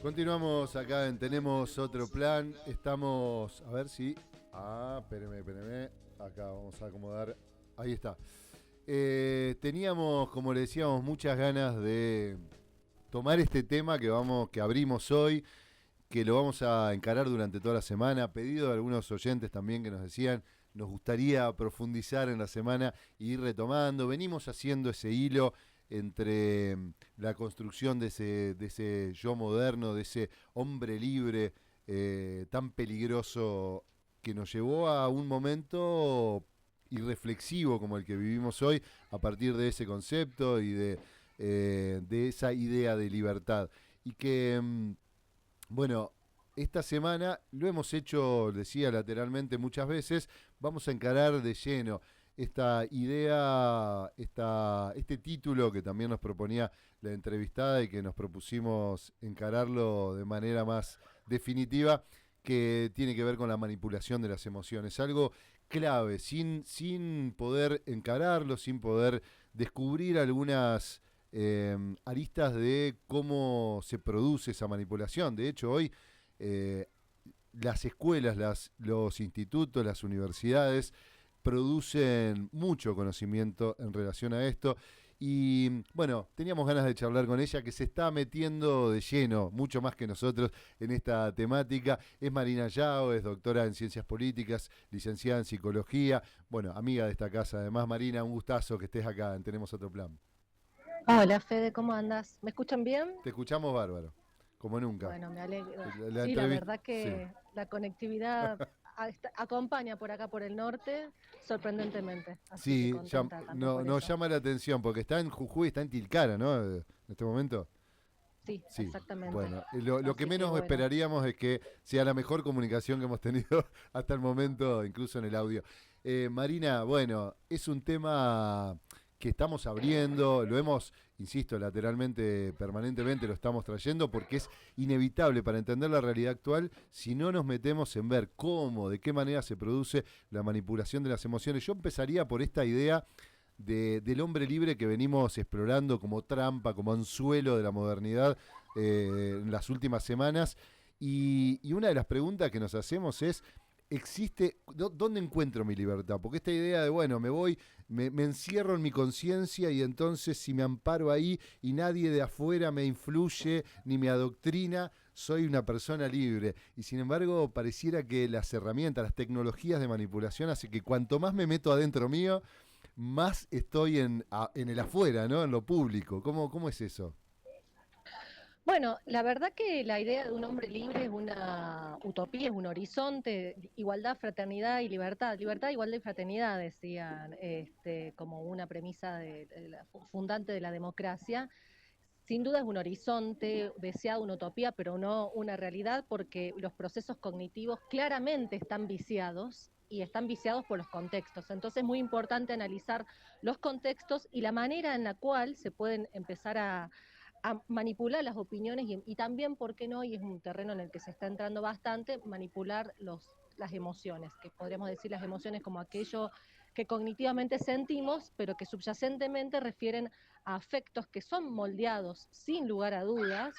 Continuamos acá en Tenemos Otro Plan. Estamos, a ver si... espéreme. Acá vamos a acomodar. Ahí está. Teníamos, como le decíamos, muchas ganas de tomar este tema que abrimos hoy, que lo vamos a encarar durante toda la semana. A pedido de algunos oyentes también que nos decían, nos gustaría profundizar en la semana y ir retomando. Venimos haciendo ese hilo entre la construcción de ese yo moderno, de ese hombre libre tan peligroso que nos llevó a un momento irreflexivo como el que vivimos hoy a partir de ese concepto y de esa idea de libertad. Y que bueno, esta semana lo hemos hecho, decía lateralmente muchas veces, vamos a encarar de lleno esta idea, este título que también nos proponía la entrevistada y que nos propusimos encararlo de manera más definitiva, que tiene que ver con la manipulación de las emociones. Algo clave, sin poder encararlo, sin poder descubrir algunas aristas de cómo se produce esa manipulación. De hecho, hoy eh, las escuelas, los institutos, las universidades producen mucho conocimiento en relación a esto. Y bueno, teníamos ganas de charlar con ella, que se está metiendo de lleno, mucho más que nosotros, en esta temática. Es Marina Yao, es doctora en Ciencias Políticas, licenciada en Psicología, bueno, amiga de esta casa. Además, Marina, un gustazo que estés acá en Tenemos Otro Plan. Hola Fede, ¿cómo andas? ¿Me escuchan bien? Te escuchamos bárbaro, como nunca. Bueno, me alegro. La Sí, la entrevista, verdad sí. que la conectividad acompaña por acá por el norte sorprendentemente, así que Sí, contenta también no, por nos eso. llama la atención porque está en Jujuy, está en Tilcara, ¿no? En este momento. Sí, Sí, exactamente. bueno, lo que Así que menos bueno. esperaríamos es que sea la mejor comunicación que hemos tenido hasta el momento, incluso en el audio. Marina, bueno, es un tema que estamos abriendo, lo hemos, insisto, lateralmente, permanentemente lo estamos trayendo porque es inevitable para entender la realidad actual si no nos metemos en ver cómo, de qué manera se produce la manipulación de las emociones. Yo empezaría por esta idea del hombre libre que venimos explorando como trampa, como anzuelo de la modernidad en las últimas semanas. Y una de las preguntas que nos hacemos es, ¿dónde encuentro mi libertad? Porque esta idea de, bueno, me encierro en mi conciencia y entonces si me amparo ahí y nadie de afuera me influye ni me adoctrina, soy una persona libre. Y sin embargo, pareciera que las herramientas, las tecnologías de manipulación hacen que cuanto más me meto adentro mío, más estoy en el afuera, ¿no? En lo público. ¿Cómo es eso? Bueno, la verdad que la idea de un hombre libre es una utopía, es un horizonte, igualdad, fraternidad y libertad. Libertad, igualdad y fraternidad, decían, como una premisa fundante de la democracia. Sin duda es un horizonte deseado, una utopía, pero no una realidad, porque los procesos cognitivos claramente están viciados y están viciados por los contextos. Entonces es muy importante analizar los contextos y la manera en la cual se pueden empezar a manipular las opiniones y también, ¿por qué no? Y es un terreno en el que se está entrando bastante, manipular las emociones, que podríamos decir las emociones como aquello que cognitivamente sentimos, pero que subyacentemente refieren a afectos que son moldeados sin lugar a dudas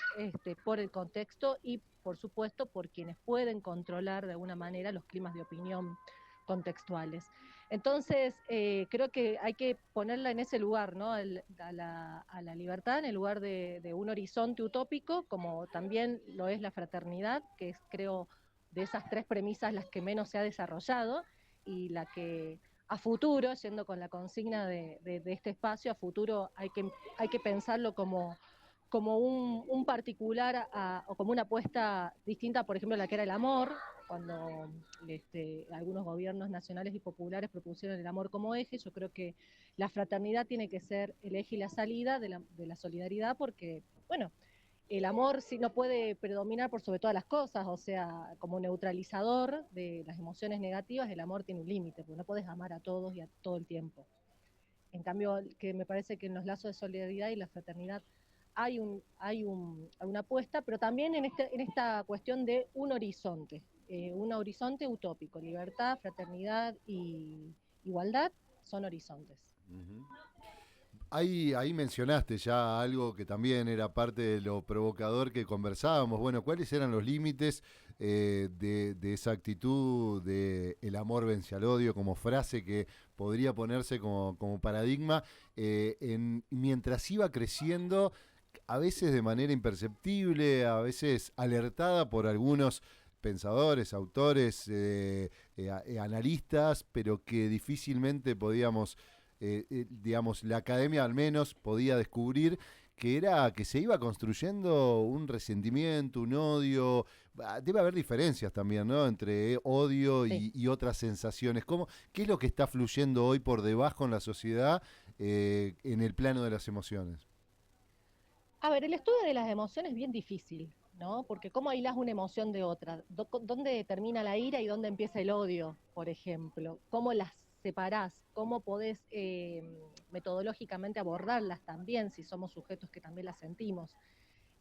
por el contexto y por supuesto por quienes pueden controlar de alguna manera los climas de opinión contextuales. Entonces, creo que hay que ponerla en ese lugar, ¿no? A la libertad, en el lugar de un horizonte utópico, como también lo es la fraternidad, que es, creo, de esas tres premisas las que menos se ha desarrollado y la que a futuro, yendo con la consigna de este espacio, a futuro hay que pensarlo como un particular o como una apuesta distinta, por ejemplo, a la que era el amor, cuando algunos gobiernos nacionales y populares propusieron el amor como eje. Yo creo que la fraternidad tiene que ser el eje y la salida de la solidaridad, porque, bueno, el amor sí no puede predominar por sobre todas las cosas, o sea, como neutralizador de las emociones negativas, el amor tiene un límite, porque no puedes amar a todos y a todo el tiempo. En cambio, que me parece que en los lazos de solidaridad y la fraternidad una apuesta, pero también en esta cuestión de un horizonte utópico, libertad, fraternidad y igualdad son horizontes. Uh -huh. Ahí mencionaste ya algo que también era parte de lo provocador que conversábamos. Bueno, ¿cuáles eran los límites de esa actitud de el amor vence al odio como frase que podría ponerse como paradigma mientras iba creciendo, a veces de manera imperceptible, a veces alertada por algunos pensadores, autores, analistas, pero que difícilmente podíamos digamos, la academia al menos podía descubrir que era que se iba construyendo un resentimiento, un odio. Debe haber diferencias también, ¿no? Entre odio Sí. y otras sensaciones. ¿Qué es lo que está fluyendo hoy por debajo en la sociedad en el plano de las emociones? A ver, el estudio de las emociones es bien difícil, ¿no? Porque ¿cómo ailás una emoción de otra? ¿Dónde termina la ira y dónde empieza el odio, por ejemplo? ¿Cómo las separás? ¿Cómo podés metodológicamente abordarlas también si somos sujetos que también las sentimos?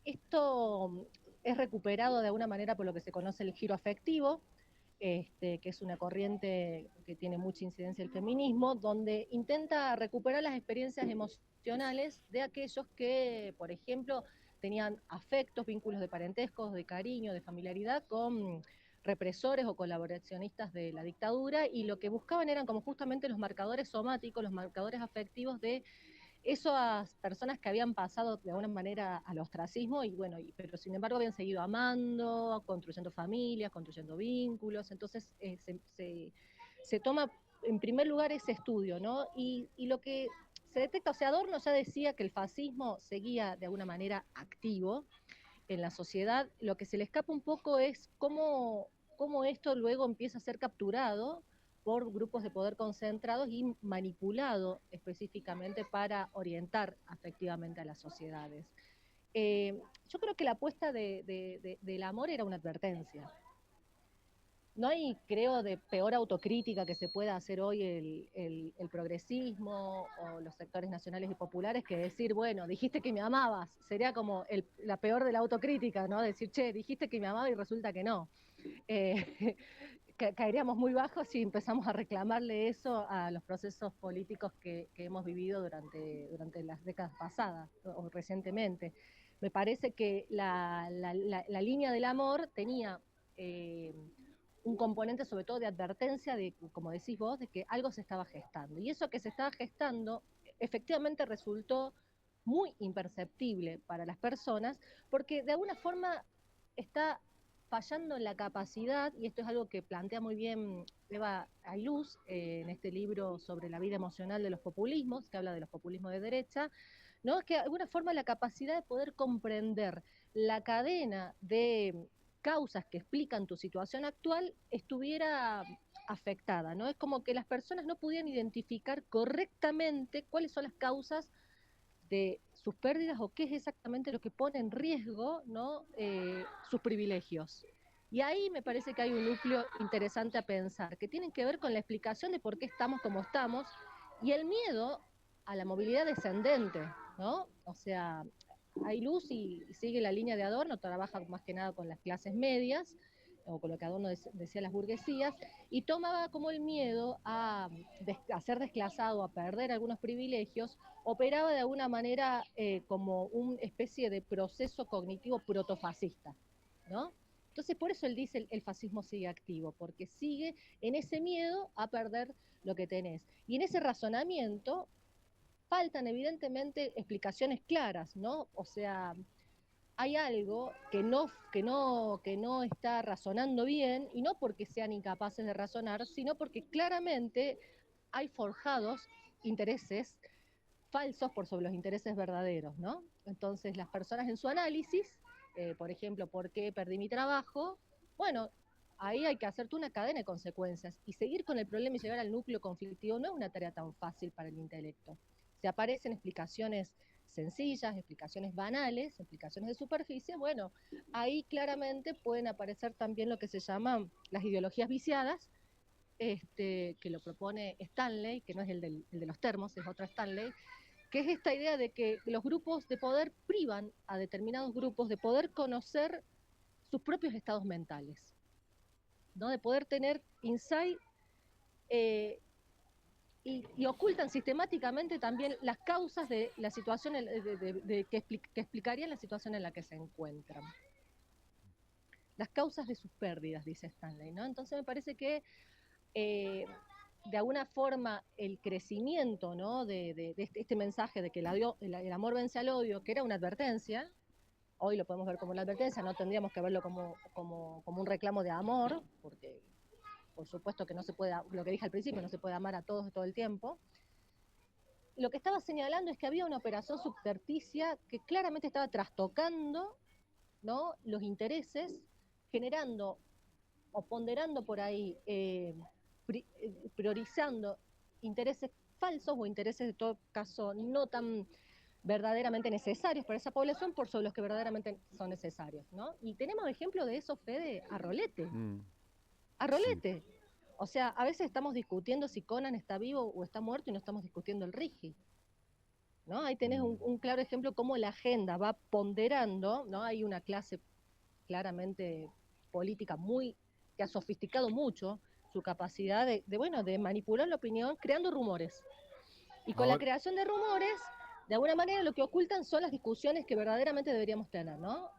Esto es recuperado de alguna manera por lo que se conoce el giro afectivo, que es una corriente que tiene mucha incidencia el feminismo, donde intenta recuperar las experiencias emocionales de aquellos que, por ejemplo, tenían afectos, vínculos de parentescos, de cariño, de familiaridad con represores o colaboracionistas de la dictadura, y lo que buscaban eran como justamente los marcadores somáticos, los marcadores afectivos de esas personas que habían pasado de alguna manera al ostracismo y bueno, pero sin embargo habían seguido amando, construyendo familias, construyendo vínculos, entonces se toma en primer lugar ese estudio, ¿no? Y lo que se detecta, o sea, Adorno ya decía que el fascismo seguía de alguna manera activo en la sociedad, lo que se le escapa un poco es cómo esto luego empieza a ser capturado por grupos de poder concentrados y manipulado específicamente para orientar afectivamente a las sociedades. Yo creo que la apuesta del amor era una advertencia. No hay, creo, de peor autocrítica que se pueda hacer hoy el progresismo o los sectores nacionales y populares que decir, bueno, dijiste que me amabas. Sería como la peor de la autocrítica, ¿no? Decir, che, dijiste que me amaba y resulta que no. Eh, caeríamos muy bajos si empezamos a reclamarle eso a los procesos políticos que hemos vivido durante las décadas pasadas o recientemente. Me parece que la línea del amor tenía un componente sobre todo de advertencia, de, como decís vos, de que algo se estaba gestando. Y eso que se estaba gestando efectivamente resultó muy imperceptible para las personas, porque de alguna forma está fallando en la capacidad, y esto es algo que plantea muy bien Eva Ailuz en este libro sobre la vida emocional de los populismos, que habla de los populismos de derecha, ¿no? Es que de alguna forma la capacidad de poder comprender la cadena de causas que explican tu situación actual estuviera afectada, ¿no? Es como que las personas no pudieran identificar correctamente cuáles son las causas de sus pérdidas o qué es exactamente lo que pone en riesgo, ¿no? Sus privilegios. Y ahí me parece que hay un núcleo interesante a pensar, que tienen que ver con la explicación de por qué estamos como estamos y el miedo a la movilidad descendente, ¿no? O sea, hay luz y sigue la línea de Adorno, trabaja más que nada con las clases medias, o con lo que Adorno decía las burguesías, y tomaba como el miedo a ser desclasado, a perder algunos privilegios, operaba de alguna manera como una especie de proceso cognitivo protofascista, ¿no? Entonces, por eso él dice el fascismo sigue activo, porque sigue en ese miedo a perder lo que tenés. Y en ese razonamiento faltan evidentemente explicaciones claras, ¿no? O sea, hay algo que no está razonando bien, y no porque sean incapaces de razonar, sino porque claramente hay forjados intereses falsos por sobre los intereses verdaderos, ¿no? Entonces las personas en su análisis, por ejemplo, ¿por qué perdí mi trabajo? Bueno, ahí hay que hacerte una cadena de consecuencias y seguir con el problema y llegar al núcleo conflictivo no es una tarea tan fácil para el intelecto. Se aparecen explicaciones sencillas, explicaciones banales, explicaciones de superficie, bueno, ahí claramente pueden aparecer también lo que se llaman las ideologías viciadas, que lo propone Stanley, que no es el de los termos, es otro Stanley, que es esta idea de que los grupos de poder privan a determinados grupos de poder conocer sus propios estados mentales, ¿no? De poder tener insight eh, y ocultan sistemáticamente también las causas de la situación que explicarían la situación en la que se encuentran. Las causas de sus pérdidas, dice Stanley, ¿no? Entonces me parece que de alguna forma el crecimiento, ¿no? de este mensaje de que el amor vence al odio, que era una advertencia, hoy lo podemos ver como una advertencia, no tendríamos que verlo como un reclamo de amor, porque por supuesto que no se puede, lo que dije al principio, no se puede amar a todos todo el tiempo. Lo que estaba señalando es que había una operación subterticia que claramente estaba trastocando, ¿no?, los intereses, generando o ponderando por ahí, priorizando intereses falsos o intereses de todo caso no tan verdaderamente necesarios para esa población por sobre los que verdaderamente son necesarios, ¿no? Y tenemos ejemplo de eso, Fede, a Rolete. A Rolete. Sí. O sea, a veces estamos discutiendo si Conan está vivo o está muerto y no estamos discutiendo el Rigi, ¿no? Ahí tenés un claro ejemplo cómo la agenda va ponderando, ¿no? Hay una clase claramente política que ha sofisticado mucho su capacidad de manipular la opinión creando rumores. Y con la creación de rumores, de alguna manera lo que ocultan son las discusiones que verdaderamente deberíamos tener, ¿no?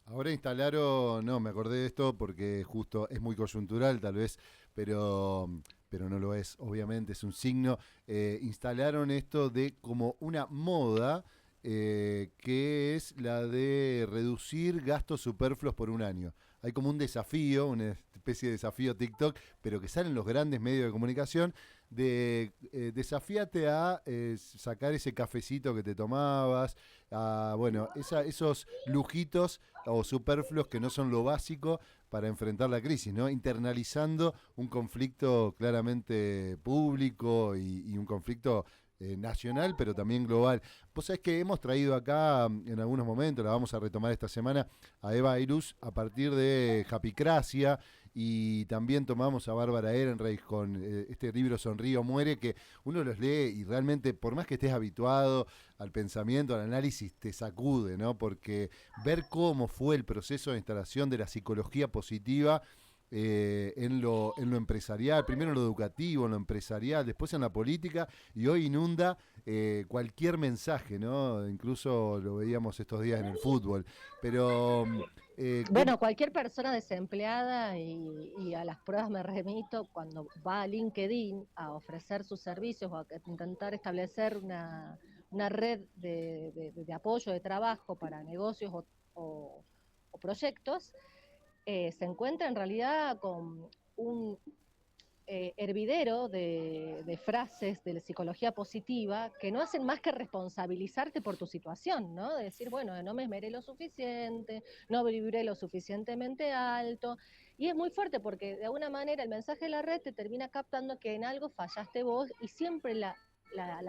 Ahora instalaron, no, me acordé de esto porque justo es muy coyuntural tal vez, pero no lo es, obviamente, es un signo. Instalaron esto de como una moda que es la de reducir gastos superfluos por un año. Hay como un desafío, una especie de desafío TikTok, pero que salen los grandes medios de comunicación, de desafíate a sacar ese cafecito que te tomabas, a, bueno, esos lujitos o superfluos que no son lo básico para enfrentar la crisis, ¿no? Internalizando un conflicto claramente público y un conflicto nacional, pero también global. Vos sabés que hemos traído acá en algunos momentos, la vamos a retomar esta semana, a Eva Airuz a partir de Japicracia, y también tomamos a Bárbara Ehrenreich con este libro Sonríe o Muere, que uno los lee y realmente, por más que estés habituado al pensamiento, al análisis, te sacude, ¿no? Porque ver cómo fue el proceso de instalación de la psicología positiva en lo empresarial, primero en lo educativo, en lo empresarial, después en la política, y hoy inunda cualquier mensaje, ¿no? Incluso lo veíamos estos días en el fútbol. Pero bueno, cualquier persona desempleada, y a las pruebas me remito, cuando va a LinkedIn a ofrecer sus servicios o a intentar establecer una red de apoyo, de trabajo para negocios o proyectos, se encuentra en realidad con un hervidero de frases de la psicología positiva que no hacen más que responsabilizarte por tu situación, ¿no? De decir, bueno, no me esmeré lo suficiente, no vibré lo suficientemente alto, y es muy fuerte porque de alguna manera el mensaje de la red te termina captando que en algo fallaste vos, y siempre la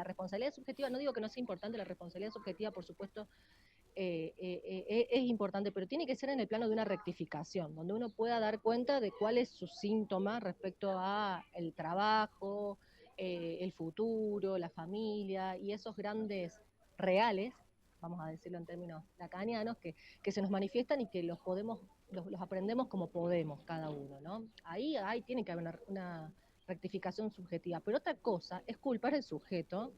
responsabilidad subjetiva, no digo que no sea importante la responsabilidad subjetiva, por supuesto, es importante, pero tiene que ser en el plano de una rectificación, donde uno pueda dar cuenta de cuál es su síntoma respecto a el trabajo, el futuro, la familia y esos grandes reales, vamos a decirlo en términos lacanianos, que se nos manifiestan y que los aprendemos como podemos cada uno, ¿no? Ahí tiene que haber una rectificación subjetiva, pero otra cosa es culpar al sujeto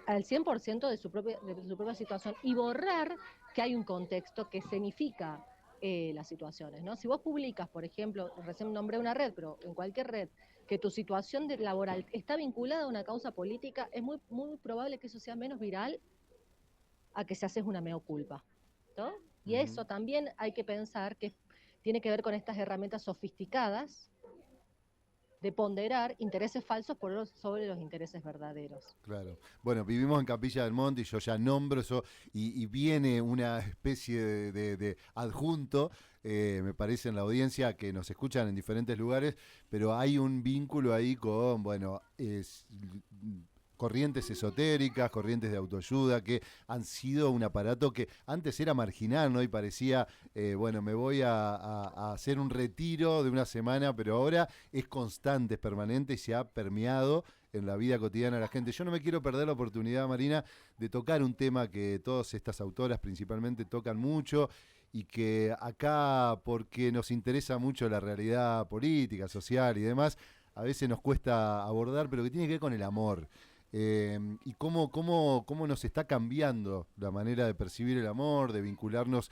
al 100% de su propia situación y borrar que hay un contexto que significa las situaciones, ¿no? Si vos publicas, por ejemplo, recién nombré una red, pero en cualquier red, que tu situación laboral está vinculada a una causa política, es muy, muy probable que eso sea menos viral a que se haces una mea culpa, ¿no? Y eso también hay que pensar que tiene que ver con estas herramientas sofisticadas de ponderar intereses falsos sobre los intereses verdaderos. Claro. Bueno, vivimos en Capilla del Monte y yo ya nombro eso y viene una especie de adjunto, me parece, en la audiencia que nos escuchan en diferentes lugares, pero hay un vínculo ahí con, bueno, corrientes esotéricas, corrientes de autoayuda, que han sido un aparato que antes era marginal, ¿no? Y parecía, bueno, me voy a hacer un retiro de una semana, pero ahora es constante, es permanente y se ha permeado en la vida cotidiana de la gente. Yo no me quiero perder la oportunidad, Marina, de tocar un tema que todas estas autoras principalmente tocan mucho y que acá, porque nos interesa mucho la realidad política, social y demás, a veces nos cuesta abordar, pero que tiene que ver con el amor. Y cómo nos está cambiando la manera de percibir el amor, de vincularnos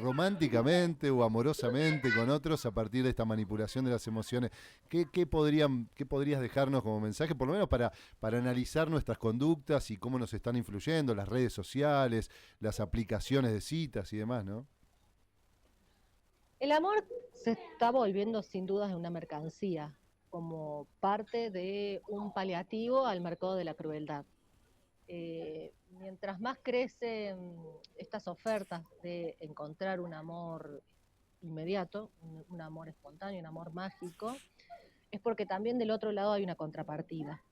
románticamente o amorosamente con otros a partir de esta manipulación de las emociones. ¿Qué podrías dejarnos como mensaje, por lo menos para analizar nuestras conductas y cómo nos están influyendo las redes sociales, las aplicaciones de citas y demás, ¿no? El amor se está volviendo sin dudas una mercancía, como parte de un paliativo al mercado de la crueldad. Mientras más crecen estas ofertas de encontrar un amor inmediato, un amor espontáneo, un amor mágico, es porque también del otro lado hay una contrapartida.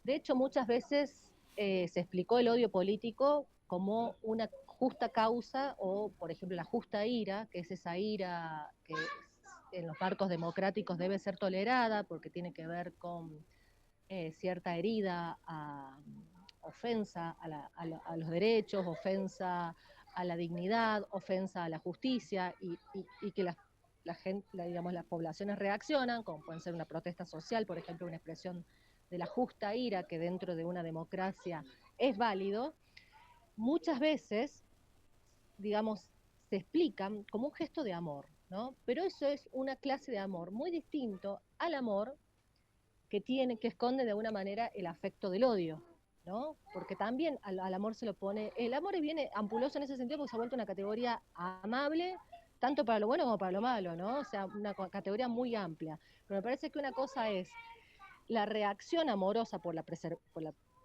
De hecho, muchas veces se explicó el odio político como una justa causa o, por ejemplo, la justa ira, que es esa ira que en los marcos democráticos debe ser tolerada porque tiene que ver con cierta herida, ofensa a los derechos, ofensa a la dignidad, ofensa a la justicia y que digamos, las poblaciones reaccionan, como pueden ser una protesta social, por ejemplo, una expresión de la justa ira que dentro de una democracia es válido, muchas veces, digamos, se explican como un gesto de amor, ¿no? Pero eso es una clase de amor muy distinto al amor que esconde de alguna manera el afecto del odio, ¿no? Porque también al amor se lo pone, el amor viene ampuloso en ese sentido porque se ha vuelto una categoría amable, tanto para lo bueno como para lo malo, ¿no? O sea, una categoría muy amplia. Pero me parece que una cosa es la reacción amorosa por la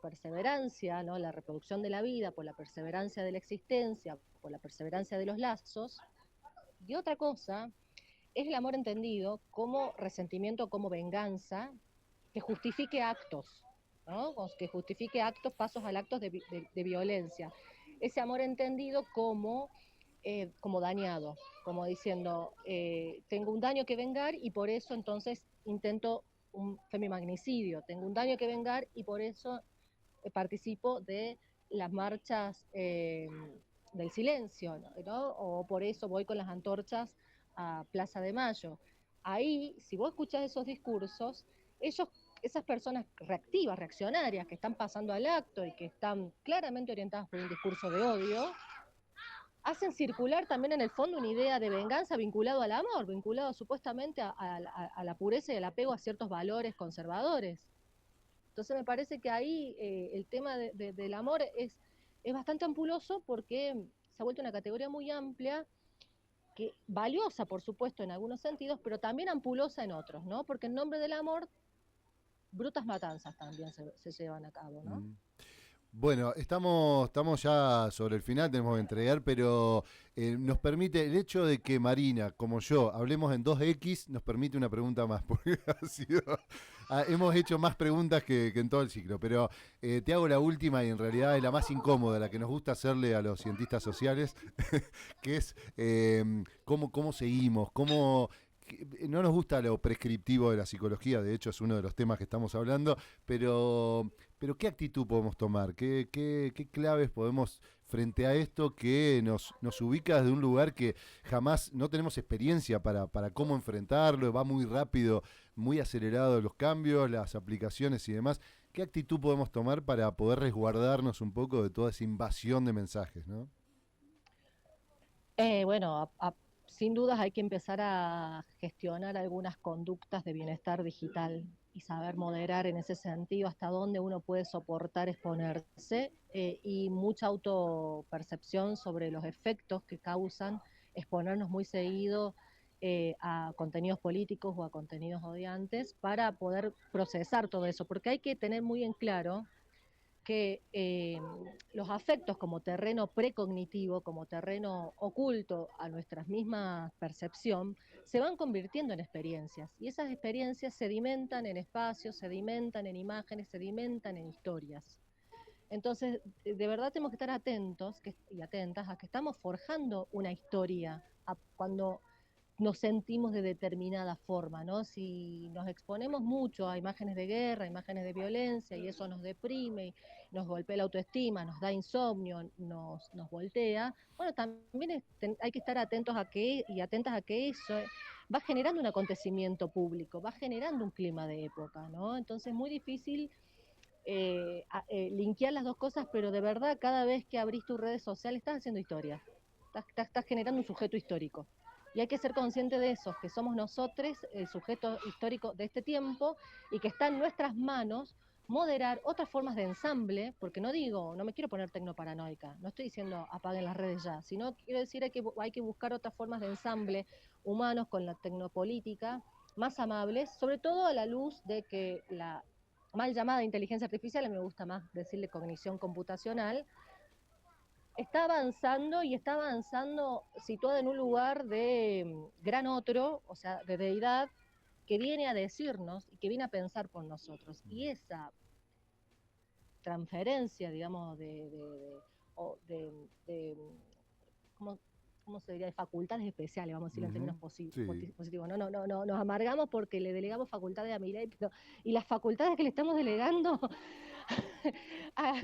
perseverancia, ¿no? La reproducción de la vida, por la perseverancia de la existencia, por la perseverancia de los lazos, y otra cosa es el amor entendido como resentimiento, como venganza, que justifique actos, ¿no? Que justifique actos, pasos al actos de violencia. Ese amor entendido como dañado, como diciendo, tengo un daño que vengar y por eso entonces intento un femimagnicidio, tengo un daño que vengar y por eso participo de las marchas del silencio, ¿no? O por eso voy con las antorchas a Plaza de Mayo. Ahí, si vos escuchás esos discursos, esas personas reactivas, reaccionarias, que están pasando al acto y que están claramente orientadas por un discurso de odio, hacen circular también en el fondo una idea de venganza vinculado al amor, vinculado supuestamente a la pureza y al apego a ciertos valores conservadores. Entonces me parece que ahí el tema del amor es bastante ampuloso porque se ha vuelto una categoría muy amplia, que valiosa por supuesto en algunos sentidos, pero también ampulosa en otros, ¿no? Porque en nombre del amor, brutas matanzas también se llevan a cabo, ¿no? Mm. Bueno, estamos ya sobre el final, tenemos que entregar, pero nos permite, el hecho de que Marina, como yo, hablemos en 2X, nos permite una pregunta más, porque hemos hecho más preguntas que en todo el ciclo, pero te hago la última y en realidad es la más incómoda, la que nos gusta hacerle a los cientistas sociales, que es cómo seguimos, no nos gusta lo prescriptivo de la psicología, de hecho es uno de los temas que estamos hablando, pero ¿qué actitud podemos tomar? ¿Qué claves podemos frente a esto que nos ubica desde un lugar que jamás no tenemos experiencia para cómo enfrentarlo? Va muy rápido, muy acelerado los cambios, las aplicaciones y demás. ¿Qué actitud podemos tomar para poder resguardarnos un poco de toda esa invasión de mensajes, ¿no? Bueno, sin dudas hay que empezar a gestionar algunas conductas de bienestar digital y saber moderar en ese sentido hasta dónde uno puede soportar exponerse y mucha autopercepción sobre los efectos que causan exponernos muy seguido a contenidos políticos o a contenidos odiantes para poder procesar todo eso, porque hay que tener muy en claro que los afectos como terreno precognitivo, como terreno oculto a nuestra misma percepción, se van convirtiendo en experiencias. Y esas experiencias sedimentan en espacios, sedimentan en imágenes, sedimentan en historias. Entonces, de verdad tenemos que estar atentos y atentas a que estamos forjando una historia cuando nos sentimos de determinada forma, ¿no? Si nos exponemos mucho a imágenes de guerra, a imágenes de violencia, y eso nos deprime nos golpea la autoestima, nos da insomnio, nos voltea, bueno, también hay que estar atentos a que, y atentas a que eso va generando un acontecimiento público, va generando un clima de época, ¿no? Entonces es muy difícil linkear las dos cosas, pero de verdad cada vez que abrís tus redes sociales estás haciendo historia, estás generando un sujeto histórico. Y hay que ser consciente de eso, que somos nosotros el sujeto histórico de este tiempo y que está en nuestras manos moderar otras formas de ensamble, porque no me quiero poner tecnoparanoica, no estoy diciendo apaguen las redes ya, sino quiero decir hay que buscar otras formas de ensamble humanos con la tecnopolítica más amables, sobre todo a la luz de que la mal llamada inteligencia artificial, a mí me gusta más decirle cognición computacional, está avanzando situada en un lugar de gran otro, o sea, de deidad, que viene a decirnos y que viene a pensar por nosotros. Y esa transferencia, digamos, de ¿cómo, ¿cómo se diría? De facultades especiales, vamos a decirlo en términos Sí. positivos. No, nos amargamos porque le delegamos facultades a Milei, pero y las facultades que le estamos delegando a,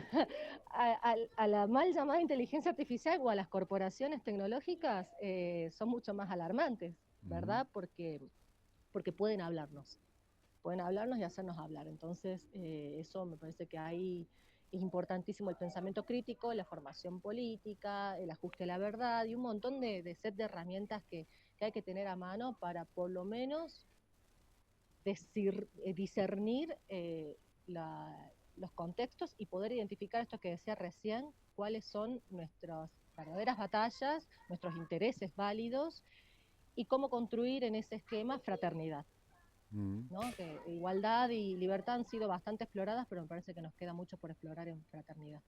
a la mal llamada inteligencia artificial o a las corporaciones tecnológicas son mucho más alarmantes, ¿verdad? Porque pueden hablarnos y hacernos hablar. Entonces, eso me parece que ahí es importantísimo el pensamiento crítico, la formación política, el ajuste a la verdad y un montón de set de herramientas que hay que tener a mano para por lo menos discernir los contextos y poder identificar esto que decía recién, cuáles son nuestras verdaderas batallas, nuestros intereses válidos y cómo construir en ese esquema fraternidad. ¿No? Que igualdad y libertad han sido bastante exploradas, pero me parece que nos queda mucho por explorar en fraternidad.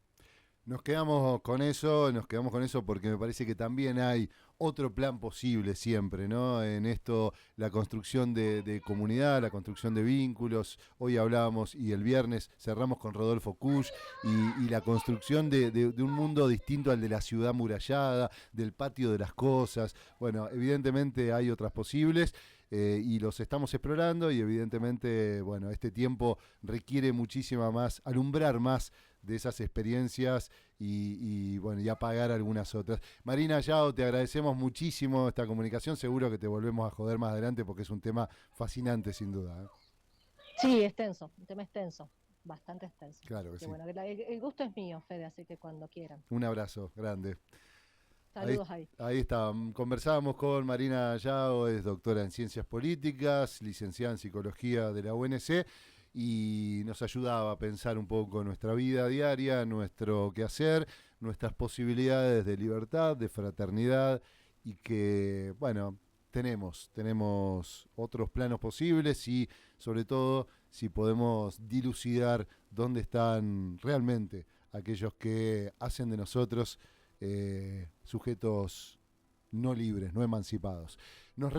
Nos quedamos con eso porque me parece que también hay otro plan posible siempre, ¿no? En esto, la construcción de comunidad, la construcción de vínculos. Hoy hablábamos y el viernes cerramos con Rodolfo Kusch y la construcción de un mundo distinto al de la ciudad murallada, del patio de las cosas. Bueno, evidentemente hay otras posibles. Y los estamos explorando y evidentemente, bueno, este tiempo requiere muchísima más, alumbrar más de esas experiencias bueno, y apagar algunas otras. Marina Yao, te agradecemos muchísimo esta comunicación, seguro que te volvemos a joder más adelante porque es un tema fascinante sin duda. Sí, extenso, un tema extenso, bastante extenso. Claro que Que sí. bueno, el gusto es mío, Fede, así que cuando quieran. Un abrazo grande. Ahí, Saludos ahí. ahí está. Conversábamos con Marina Yao, es doctora en Ciencias Políticas, licenciada en Psicología de la UNC y nos ayudaba a pensar un poco nuestra vida diaria, nuestro quehacer, nuestras posibilidades de libertad, de fraternidad y que, bueno, tenemos otros planos posibles y sobre todo si podemos dilucidar dónde están realmente aquellos que hacen de nosotros sujetos no libres, no emancipados. Nos